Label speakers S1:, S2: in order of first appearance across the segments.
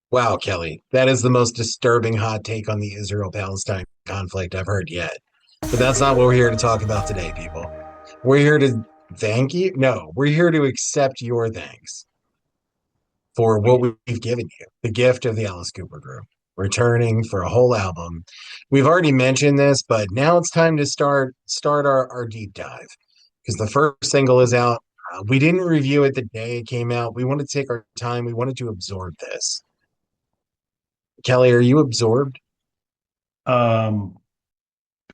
S1: Wow, Kelly, that is the most disturbing hot take on the Israel-Palestine conflict I've heard yet. But that's not what we're here to talk about today, people. We're here to thank you. No, we're here to accept your thanks for what we've given you, the gift of the Alice Cooper Group, returning for a whole album. We've already mentioned this, but now it's time to start our deep dive because the first single is out. We didn't review it the day it came out. We wanted to take our time. We wanted to absorb this. Kelly, are you absorbed?
S2: Um,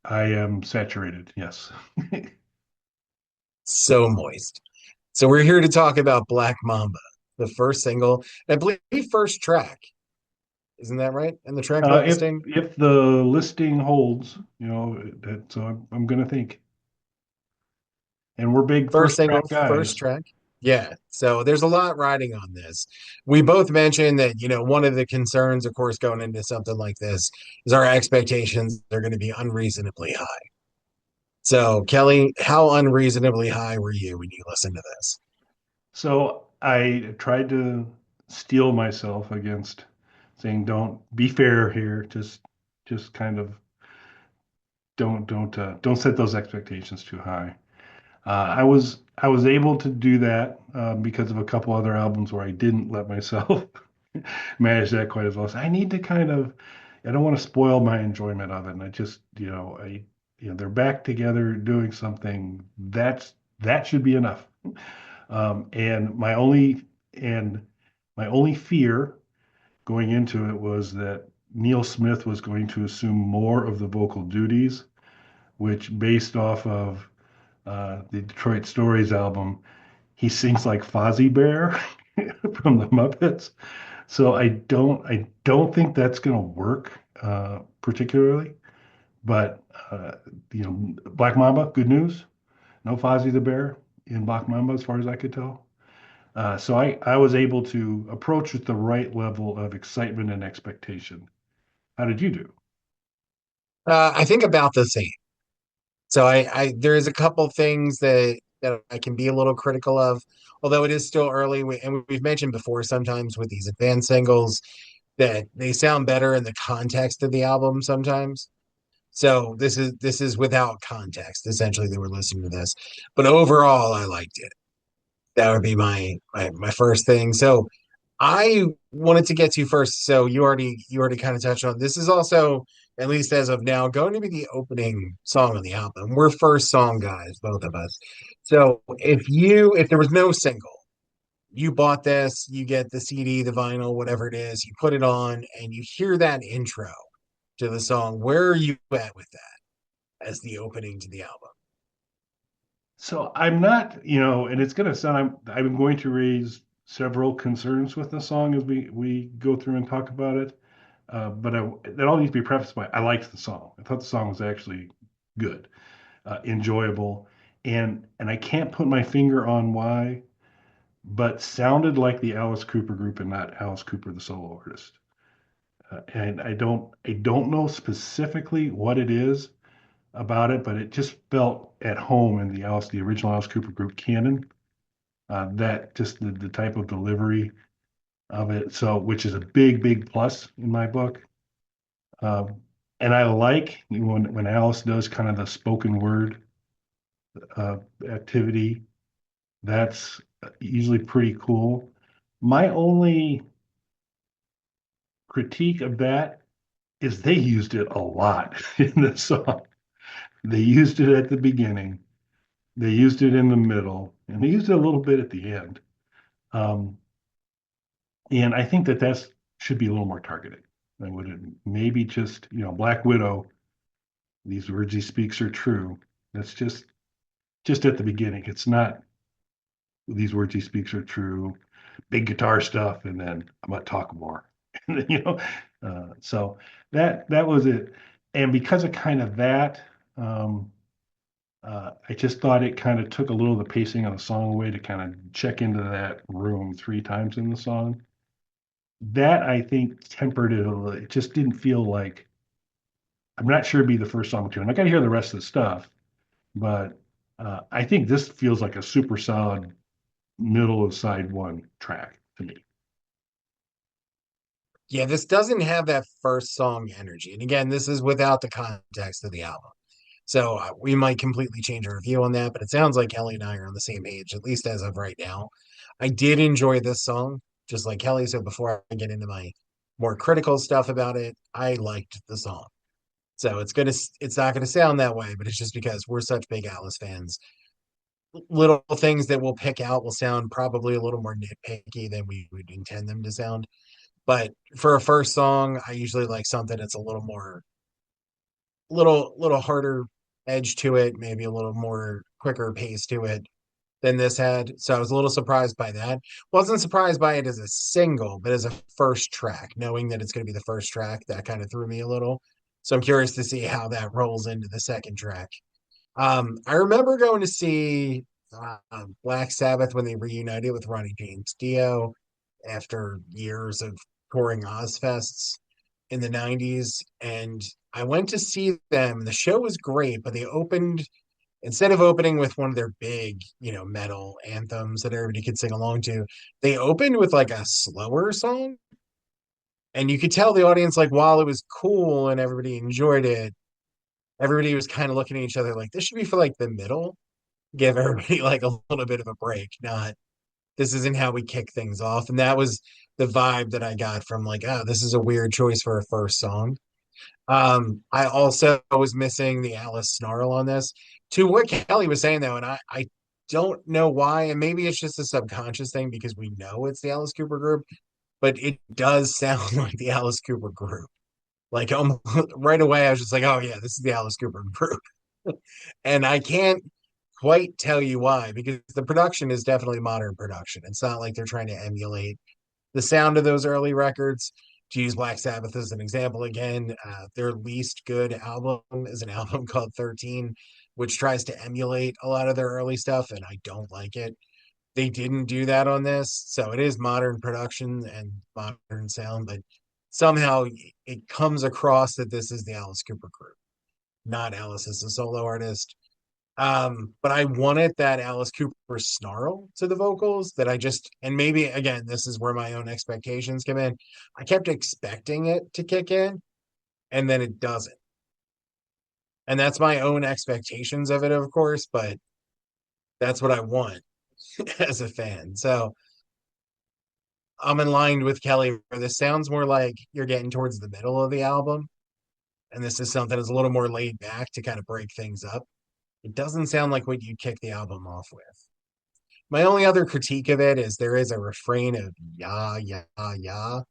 S2: I am saturated. Yes.
S1: So moist. So we're here to talk about Black Mamba, the first single, I believe first track. Isn't that right? And the track
S2: If
S1: listing?
S2: the listing holds, that so I'm gonna think. And we're big
S1: First
S2: first
S1: single,
S2: track
S1: first
S2: guys.
S1: track. Yeah. So there's a lot riding on this. We both mentioned that, one of the concerns, of course, going into something like this is our expectations are going to be unreasonably high. So, Kelly, how unreasonably high were you when you listened to this?
S2: So I tried to steel myself against saying, "Don't be fair here. Just kind of don't set those expectations too high." I was able to do that because of a couple other albums where I didn't let myself manage that quite as well. So I need to kind of I don't want to spoil my enjoyment of it. And I just they're back together doing something that should be enough. Um, and my only and my only fear going into it was that Neil Smith was going to assume more of the vocal duties, which based off of the Detroit Stories album, he sings like Fozzie Bear from the Muppets. So I don't think that's going to work particularly. But Black Mamba, good news. No Fozzie the Bear in Black Mamba, as far as I could tell. So I was able to approach with the right level of excitement and expectation. How did you do?
S1: I think about the same. So I there is a couple things that I can be a little critical of, although it is still early. And we've mentioned before sometimes with these advanced singles that they sound better in the context of the album sometimes. So this is without context. Essentially, they were listening to this, but overall, I liked it. That would be my first thing. So I wanted to get to first. So you already kind of touched on this is also, at least as of now, going to be the opening song on the album. We're first song guys, both of us. So if there was no single, you bought this, you get the CD, the vinyl, whatever it is, you put it on, and you hear that intro to the song. Where are you at with that as the opening to the album?
S2: So I'm not, and it's going to sound I'm going to raise several concerns with the song as we go through and talk about it. But that all needs to be prefaced by I liked the song. I thought the song was actually good, enjoyable, and I can't put my finger on why, but sounded like the Alice Cooper group and not Alice Cooper the solo artist. And I don't know specifically what it is about it, but it just felt at home in the original Alice Cooper group canon. That just the type of delivery of it, so which is a big plus in my book. Um, and I like when Alice does kind of the spoken word uh, activity. That's usually pretty cool. My only critique of that is they used it a lot in the song. They used it at the beginning, they used it in the middle, and they used it a little bit at the end. Um, and I think that should be a little more targeted. I would maybe just, Black Widow, these words he speaks are true. That's just at the beginning. It's not these words he speaks are true, big guitar stuff, and then I'm gonna talk more. And then, so that was it. And because of kind of that, um, I just thought it kind of took a little of the pacing of the song away to kind of check into that room three times in the song. That I think tempered it a little. It just didn't feel like I'm not sure it'd be the first song tune. I got to hear the rest of the stuff, but I think this feels like a super solid middle of side one track to me.
S1: Yeah, this doesn't have that first song energy. And again, this is without the context of the album. So we might completely change our view on that, but it sounds like Kelly and I are on the same page, at least as of right now. I did enjoy this song, just like Kelly. So before I get into my more critical stuff about it, I liked the song. So it's not gonna sound that way, but it's just because we're such big Alice fans. Little things that we'll pick out will sound probably a little more nitpicky than we would intend them to sound. But for a first song, I usually like something that's a little harder edge to it, maybe a little more quicker pace to it than this had. So I was a little surprised by that. Wasn't surprised by it as a single, but as a first track, knowing that it's going to be the first track, that kind of threw me a little. So I'm curious to see how that rolls into the second track. I remember going to see Black Sabbath when they reunited with Ronnie James Dio after years of touring Ozfests in the 90s. And I went to see them. The show was great, but they opened, instead of opening with one of their big, metal anthems that everybody could sing along to, they opened with like a slower song. And you could tell the audience, like, while it was cool and everybody enjoyed it, everybody was kind of looking at each other like, this should be for like the middle. Give everybody like a little bit of a break, not this isn't how we kick things off. And that was the vibe that I got from like, oh, this is a weird choice for a first song. I also was missing the Alice snarl on this. To what Kelly was saying though, and I don't know why, and maybe it's just a subconscious thing because we know it's the Alice Cooper group, but it does sound like the Alice Cooper group. Like right away, I was just like, oh yeah, this is the Alice Cooper group. And I can't quite tell you why, because the production is definitely modern production. It's not like they're trying to emulate the sound of those early records. To use Black Sabbath as an example again, their least good album is an album called 13, which tries to emulate a lot of their early stuff, and I don't like it. They didn't do that on this, so it is modern production and modern sound, but somehow it comes across that this is the Alice Cooper group, not Alice as a solo artist. But I wanted that Alice Cooper snarl to the vocals that I just, and maybe again, this is where my own expectations come in. I kept expecting it to kick in, and then it doesn't. And that's my own expectations of it, of course, but that's what I want as a fan. So I'm in line with Kelly where this sounds more like you're getting towards the middle of the album. And this is something that's a little more laid back to kind of break things up. It doesn't sound like what you kick the album off with. My only other critique of it is there is a refrain of "ya ya ya"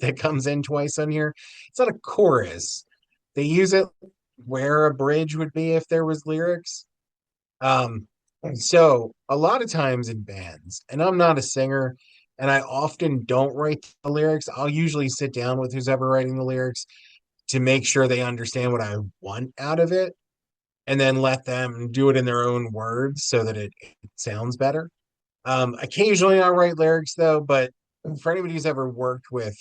S1: that comes in twice on here. It's not a chorus. They use it where a bridge would be if there was lyrics. So a lot of times in bands, and I'm not a singer, and I often don't write the lyrics. I'll usually sit down with who's ever writing the lyrics to make sure they understand what I want out of it, and then let them do it in their own words so that it sounds better. Occasionally I write lyrics though, but for anybody who's ever worked with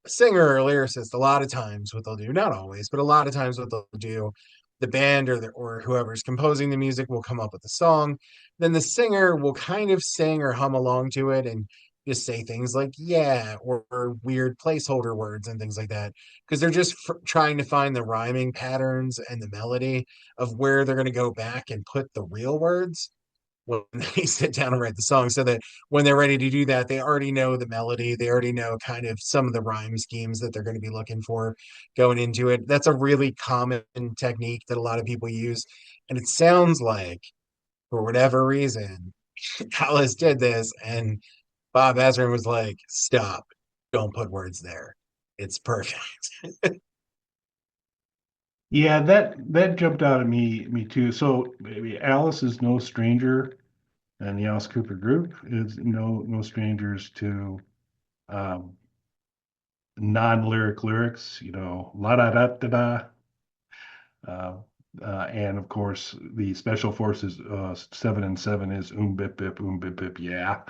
S1: a singer or a lyricist, a lot of times what they'll do, not always, but a lot of times what they'll do, the band or whoever's composing the music will come up with a song. Then the singer will kind of sing or hum along to it and just say things like yeah or weird placeholder words and things like that because they're just trying to find the rhyming patterns and the melody of where they're going to go back and put the real words when they sit down and write the song so that when they're ready to do that, they already know the melody. They already know kind of some of the rhyme schemes that they're going to be looking for going into it. That's a really common technique that a lot of people use. And it sounds like, for whatever reason, Alice did this and Bob Ezrin was like, stop, don't put words there. It's perfect.
S2: Yeah, that jumped out at me too. So maybe Alice is no stranger, and the Alice Cooper group is no strangers to um, non-lyric lyrics. La da da da da. Uh, and of course, the Special Forces 7 and 7 is bip bip, yeah.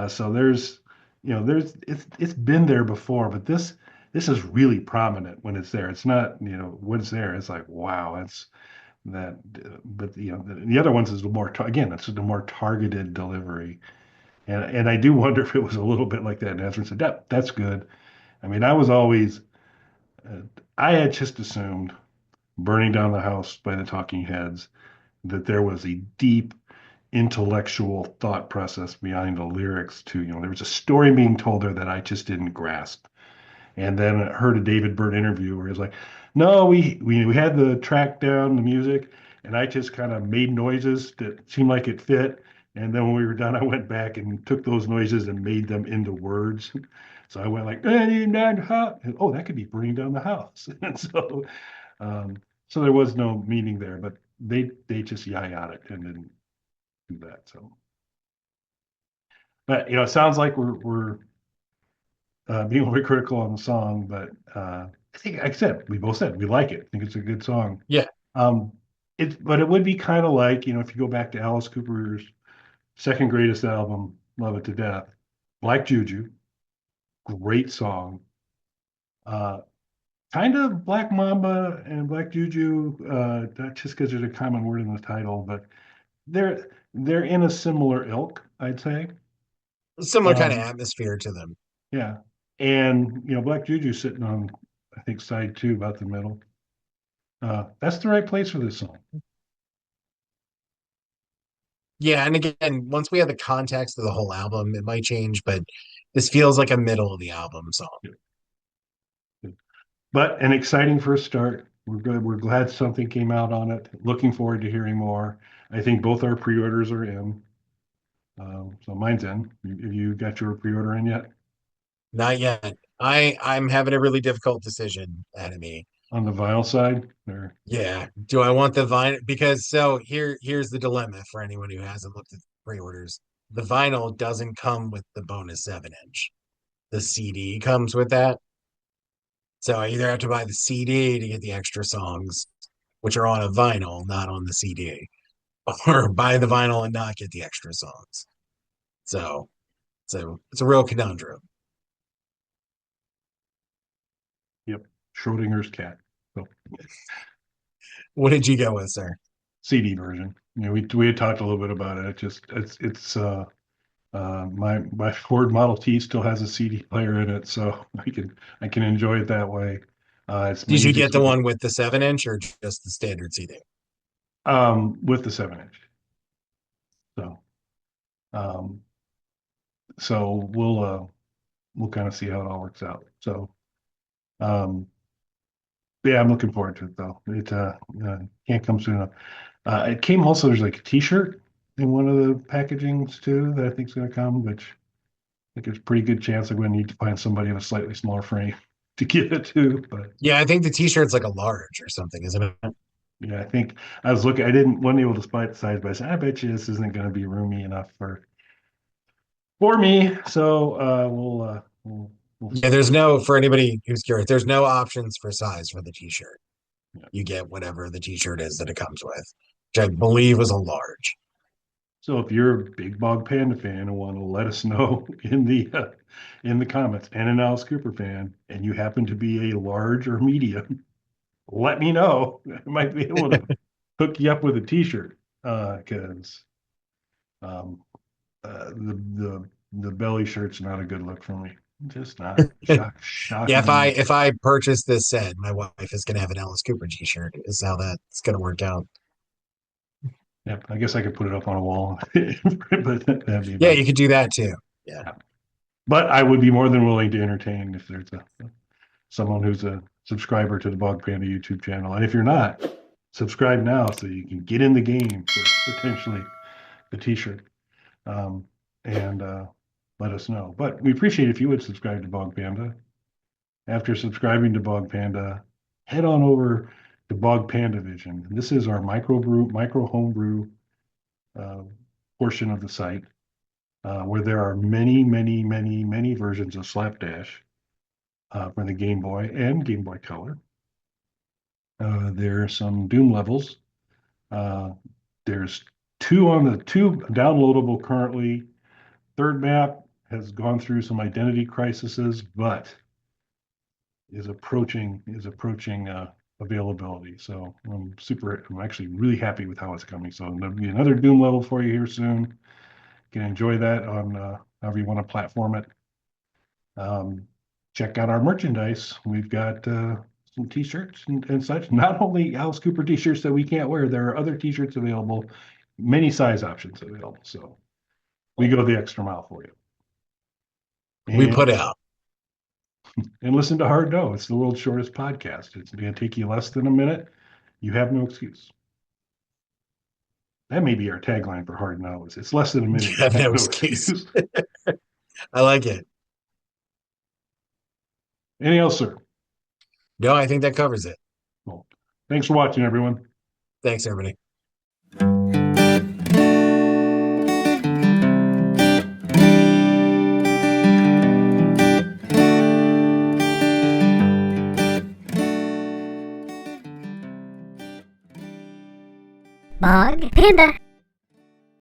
S2: So it's been there before, but this is really prominent when it's there. It's not, when it's there, it's like, wow, that's that. But the other ones is the more again, it's the more targeted delivery, and I do wonder if it was a little bit like that. And Ezra said, "That's good." I mean, I was always, uh, I had just assumed Burning Down the House by the Talking Heads that there was a deep intellectual thought process behind the lyrics too. There was a story being told there that I just didn't grasp. And then I heard a David Byrne interview where he was like, "No, we had the track down, the music, and I just kind of made noises that seemed like it fit. And then when we were done, I went back and took those noises and made them into words. So I went like, "Burning down the house." Oh, that could be burning down the house. And um, so there was no meaning there, but they just yayed it and didn't do that. So, but it sounds like we're being a little bit critical on the song, but I think, like I said, we both said we like it. I think it's a good song.
S1: Yeah,
S2: Um, but it would be kind of like, if you go back to Alice Cooper's second greatest album, Love It to Death, Black Juju, great song. Uh, Kind of Black Mamba and Black Juju, not just because there's a common word in the title, but they're in a similar ilk, I'd say.
S1: similar kind of
S2: Um,
S1: atmosphere to them.
S2: yeah. And Black Juju sitting on, I think, side two, about the middle. That's the right place for this song.
S1: Yeah, and again, once we have the context of the whole album, it might change, but this feels like a middle of the album song.
S2: Yeah. But an exciting first start. We're good. We're glad something came out on it. Looking forward to hearing more. I think both our pre-orders are in. So mine's in. Have you got your pre-order in yet?
S1: Not yet. I'm having a really difficult decision ahead of me.
S2: On the vinyl side? Or
S1: Yeah. Do I want the vinyl? Because here's the dilemma for anyone who hasn't looked at the pre-orders. The vinyl doesn't come with the bonus 7-inch. The CD comes with that. So I either have to buy the CD to get the extra songs, which are on a vinyl, not on the CD, or buy the vinyl and not get the extra songs. So it's a real conundrum.
S2: yep, Schrodinger's cat. So
S1: What did you go with, sir?
S2: CD version. We had talked a little bit about it. It's my Ford Model T still has a CD player in it, so I can enjoy it that way. It's my
S1: Did you
S2: music's
S1: get the
S2: good.
S1: one with the 7-inch or just the standard CD?
S2: With the 7-inch. So um, so we'll kind of see how it all works out. So um, yeah, I'm looking forward to it though. It can't come soon enough. It came also, there's like a t-shirt in one of the packagings too that I think is going to come, which I think there's a pretty good chance I'm going to need to find somebody in a slightly smaller frame to give it to. But
S1: Yeah, I think the t-shirt's like a large or something, isn't it?
S2: yeah, I think I was looking, I didn't wasn't able to spy the size, but I said, I bet you this isn't going to be roomy enough for me. So we'll
S1: Yeah,
S2: see.
S1: there's no, for anybody who's curious, there's no options for size for the t-shirt.
S2: Yeah.
S1: You get whatever the t-shirt is that it comes with, which I believe is a large.
S2: So if you're a big Bog Panda fan and want to let us know in the comments, and an Alice Cooper fan, and you happen to be a large or medium, let me know. I might be able to hook you up with a T-shirt because um, the belly shirt's not a good look for me. Just not
S1: Yeah, if
S2: shockingly.
S1: I purchase this set, my wife is gonna have an Alice Cooper t-shirt, is how that's gonna work out.
S2: Yep, I guess I could put it up on a wall, but that'd be
S1: Yeah,
S2: about it.
S1: you could do that too. Yeah.
S2: Yeah. But I would be more than willing to entertain if there's someone who's a subscriber to the Bog Panda YouTube channel. And if you're not, subscribe now so you can get in the game for potentially the t-shirt. Um, and let us know. But we appreciate if you would subscribe to Bog Panda. After subscribing to Bog Panda, head on over to Bog Panda Vision. This is our micro homebrew uh, portion of the site, where there are many, many, many, many versions of Slapdash for the Game Boy and Game Boy Color. There are some Doom levels. Uh, there's two downloadable currently. Third map has gone through some identity crises, but is approaching availability. So I'm actually really happy with how it's coming. So there'll be another Doom level for you here soon. You can enjoy that on however you want to platform it. Um, check out our merchandise. We've got some t-shirts and such. Not only Alice Cooper t-shirts that we can't wear, there are other t-shirts available, many size options available. So we go the extra mile for you.
S1: We
S2: And
S1: put out.
S2: and listen to Hard No. It's the world's shortest podcast. It's going to take you less than a minute. You have no excuse. That may be our tagline for Hard No. It's less than a minute.
S1: You
S2: You
S1: have
S2: have
S1: no
S2: no
S1: excuse.
S2: excuse.
S1: I like it.
S2: Anything else, sir?
S1: No, I think that covers it.
S2: Well, thanks for watching, everyone.
S1: Thanks, everybody.
S3: Bog Panda.